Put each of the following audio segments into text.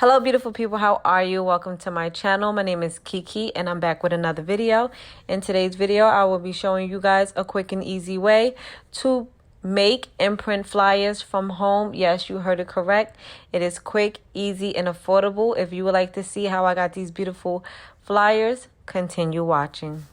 Hello beautiful people, how are you? Welcome to my channel. My name is Kiki and I'm back with another video. In today's video, I will be showing you guys a quick and easy way to make and print flyers from home. Yes, you heard it correct. It is quick, easy, and affordable. If you would like to see how I got these beautiful flyers, continue watching.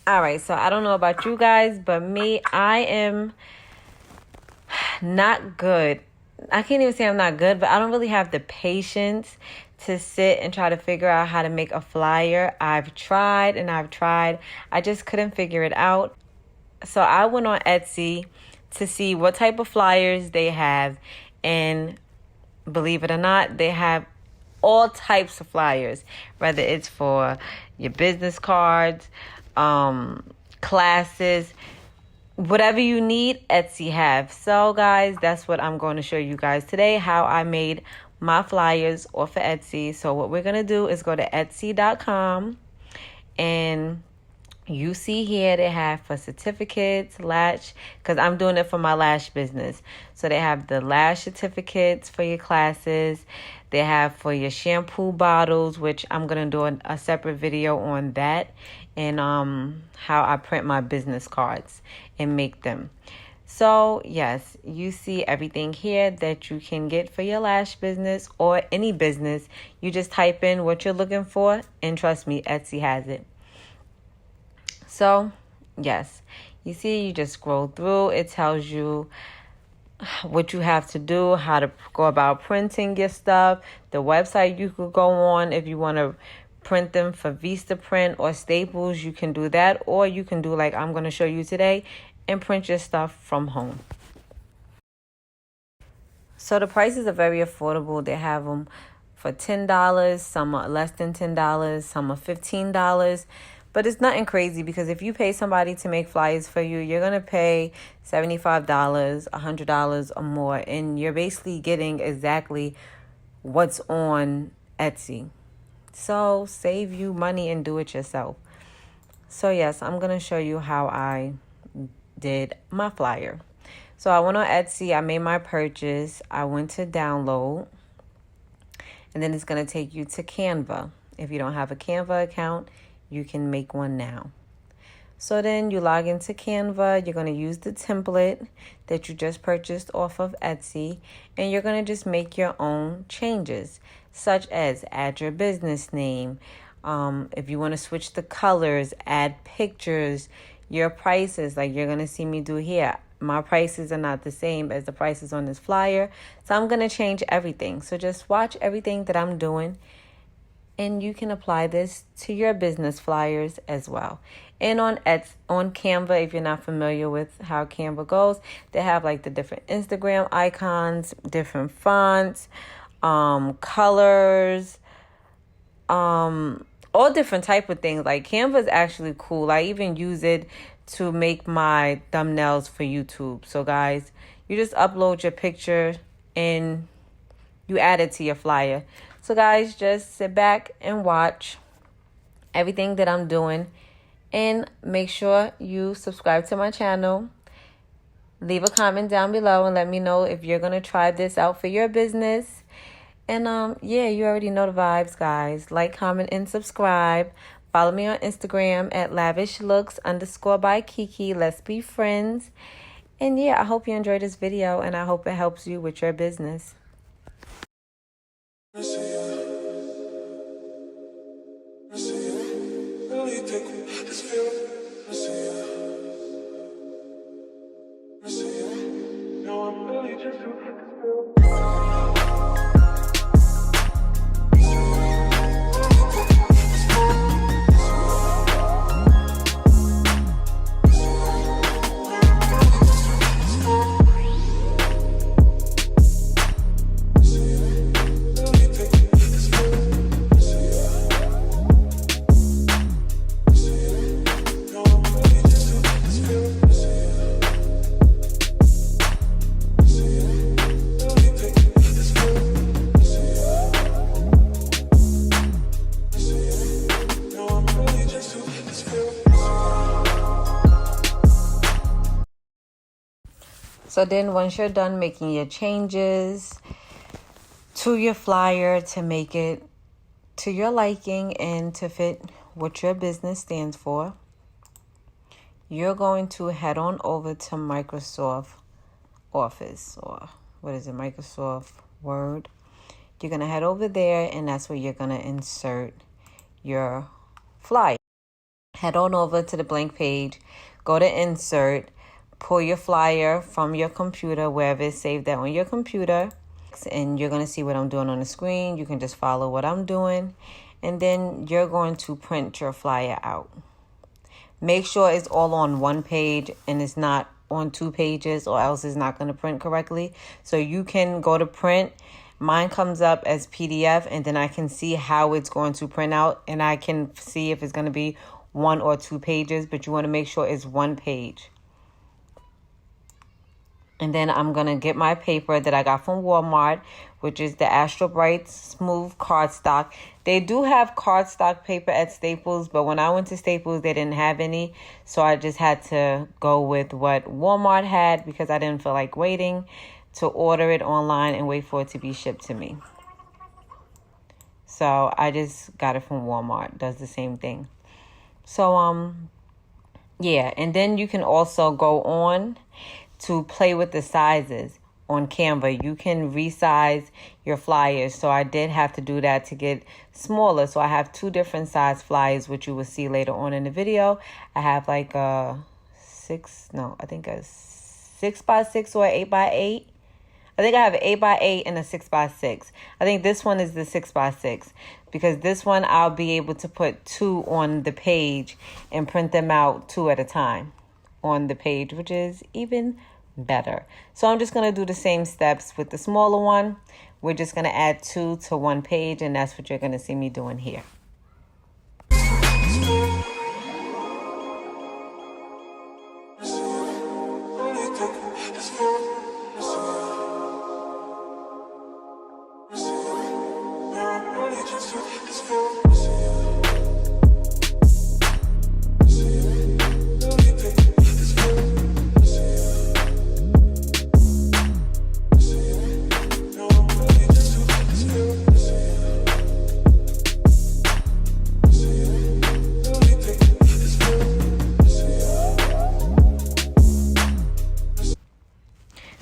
All right, so I don't know about you guys, but me, I am not good. I can't even say I'm not good, but I don't really have the patience to sit and try to figure out how to make a flyer. I've tried and I've tried. I just couldn't figure it out. So I went on Etsy to see what type of flyers they have. And believe it or not, they have all types of flyers, whether it's for your business cards, classes, whatever you need, Etsy have. So guys, that's what I'm going to show you guys today, how I made my flyers off of Etsy. So what we're going to do is go to etsy.com, and you see here they have for certificates, lash, because I'm doing it for my lash business. So they have the lash certificates for your classes. They have for your shampoo bottles, which I'm going to do a separate video on that, and how I print my business cards and make them. So yes, you see everything here that you can get for your lash business or any business. You just type in what you're looking for, and trust me, Etsy has it. So yes, you see, you just scroll through. It tells you what you have to do, how to go about printing your stuff, the website you could go on if you want to print them for Vistaprint or Staples. You can do that, or you can do like I'm going to show you today and print your stuff from home. So the prices are very affordable. They have them for $10, some are less than $10, some are $15. But it's nothing crazy, because if you pay somebody to make flyers for you, you're going to pay $75, $100 or more. And you're basically getting exactly what's on Etsy. So save you money and do it yourself. So yes, I'm going to show you how I did my flyer. So I went on Etsy. I made my purchase. I went to download. And then it's going to take you to Canva. If you don't have a Canva account, you can make one now. So then you log into Canva. You're going to use the template that you just purchased off of Etsy, and you're going to just make your own changes, such as add your business name. If you want to switch the colors, add pictures, your prices, like you're going to see me do here. My prices are not the same as the prices on this flyer, so I'm going to change everything. So just watch everything that I'm doing, and you can apply this to your business flyers as well. And on Canva, if you're not familiar with how Canva goes, they have like the different Instagram icons, different fonts, colors, all different type of things. Like Canva is actually cool. I even use it to make my thumbnails for YouTube. So guys, you just upload your picture and you add it to your flyer. So guys, just sit back and watch everything that I'm doing, and make sure you subscribe to my channel. Leave a comment down below and let me know if you're going to try this out for your business. And yeah, you already know the vibes, guys. Like, comment, and subscribe. Follow me on Instagram at lavishlooks_by Kiki. Let's be friends. And yeah, I hope you enjoyed this video, and I hope it helps you with your business. So then once you're done making your changes to your flyer to make it to your liking and to fit what your business stands for, you're going to head on over to Microsoft Office, or what is it, Microsoft Word. You're going to head over there, and that's where you're going to insert your flyer. Head on over to the blank page, go to insert, pull your flyer from your computer, wherever it's saved at on your computer, and you're going to see what I'm doing on the screen. You can just follow what I'm doing, and then you're going to print your flyer out. Make sure it's all on one page and it's not on 2 pages, or else it's not going to print correctly. So you can go to print. Mine comes up as PDF, and then I can see how it's going to print out, and I can see if it's going to be 1 or 2 pages, but you want to make sure it's 1 page. And then I'm going to get my paper that I got from Walmart, which is the Astro Bright Smooth Cardstock. They do have cardstock paper at Staples, but when I went to Staples, they didn't have any. So I just had to go with what Walmart had because I didn't feel like waiting to order it online and wait for it to be shipped to me. So I just got it from Walmart. Does the same thing. So, yeah. And then you can also go on to play with the sizes on Canva. You can resize your flyers. So I did have to do that to get smaller. So I have 2 different size flyers, which you will see later on in the video. I have like a 6x6 or 8x8. I think I have an 8x8 and a 6x6. I think this one is the 6x6 because this one I'll be able to put 2 on the page and print them out 2 at a time on the page, which is even better. So I'm just going to do the same steps with the smaller one. We're just going to add 2 to 1 page, and that's what you're going to see me doing here.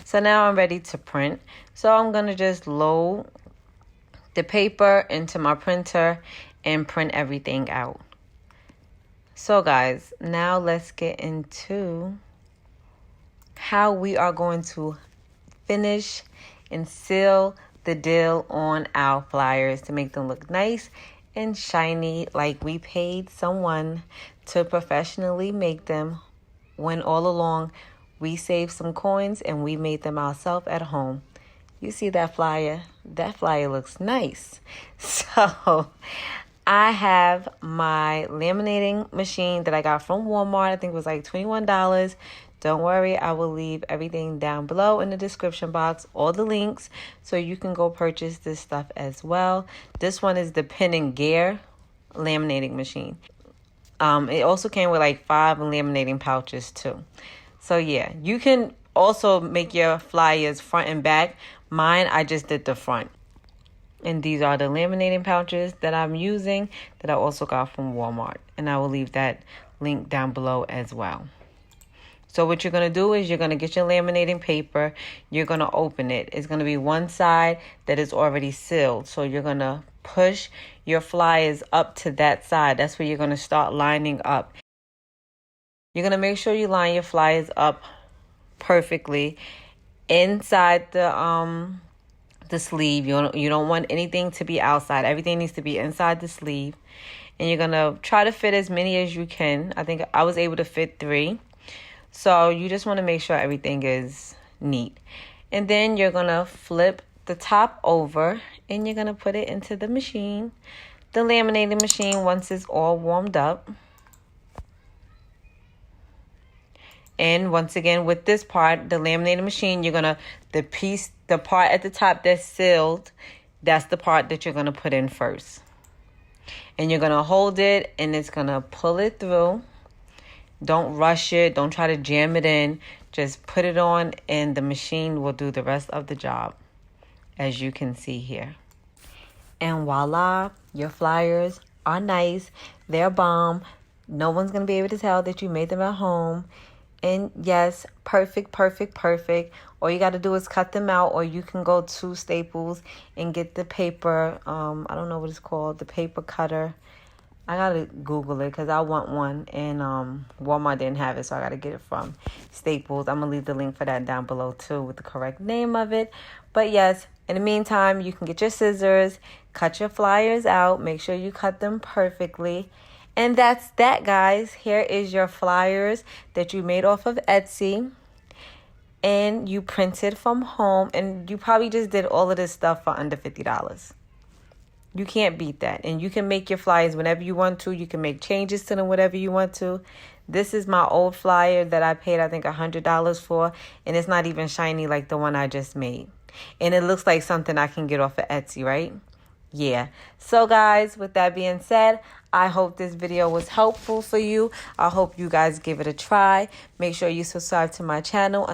So now I'm ready to print. So I'm going to just load the paper into my printer and print everything out. So guys, now let's get into how we are going to finish and seal the deal on our flyers to make them look nice and shiny, like we paid someone to professionally make them, when all along we saved some coins and we made them ourselves at home. You see that flyer? That flyer looks nice. So I have my laminating machine that I got from Walmart. I think it was like $21. Don't worry, I will leave everything down below in the description box, all the links, so you can go purchase this stuff as well. This one is the Pen and Gear laminating machine. It also came with like 5 laminating pouches too. So yeah, you can also make your flyers front and back. Mine, I just did the front. And these are the laminating pouches that I'm using that I also got from Walmart. And I will leave that link down below as well. So what you're going to do is you're going to get your laminating paper. You're going to open it. It's going to be one side that is already sealed. So you're going to push your flyers up to that side. That's where you're going to start lining up. You're going to make sure you line your flyers up perfectly inside the sleeve. You don't want anything to be outside. Everything needs to be inside the sleeve. And you're going to try to fit as many as you can. I think I was able to fit 3. So you just want to make sure everything is neat. And then you're going to flip the top over and you're going to put it into the machine, the laminating machine, once it's all warmed up. And once again, with this part, the laminating machine, you're going to, the part at the top that's sealed, that's the part that you're going to put in first. And you're going to hold it and it's going to pull it through. Don't rush it. Don't try to jam it in. Just put it on and the machine will do the rest of the job, as you can see here. And voila, your flyers are nice. They're bomb. No one's going to be able to tell that you made them at home. And yes, perfect, perfect, perfect. All you got to do is cut them out, or you can go to Staples and get the paper. I don't know what it's called, the paper cutter. I got to Google it because I want one. And Walmart didn't have it, so I got to get it from Staples. I'm going to leave the link for that down below too with the correct name of it. But yes, in the meantime, you can get your scissors, cut your flyers out. Make sure you cut them perfectly. And that's that, guys. Here is your flyers that you made off of Etsy. And you printed from home. And you probably just did all of this stuff for under $50. You can't beat that. And you can make your flyers whenever you want to. You can make changes to them whatever you want to. This is my old flyer that I paid, I think, $100 for. And it's not even shiny like the one I just made. And it looks like something I can get off of Etsy, right? Yeah. So guys, with that being said, I hope this video was helpful for you. I hope you guys give it a try. Make sure you subscribe to my channel.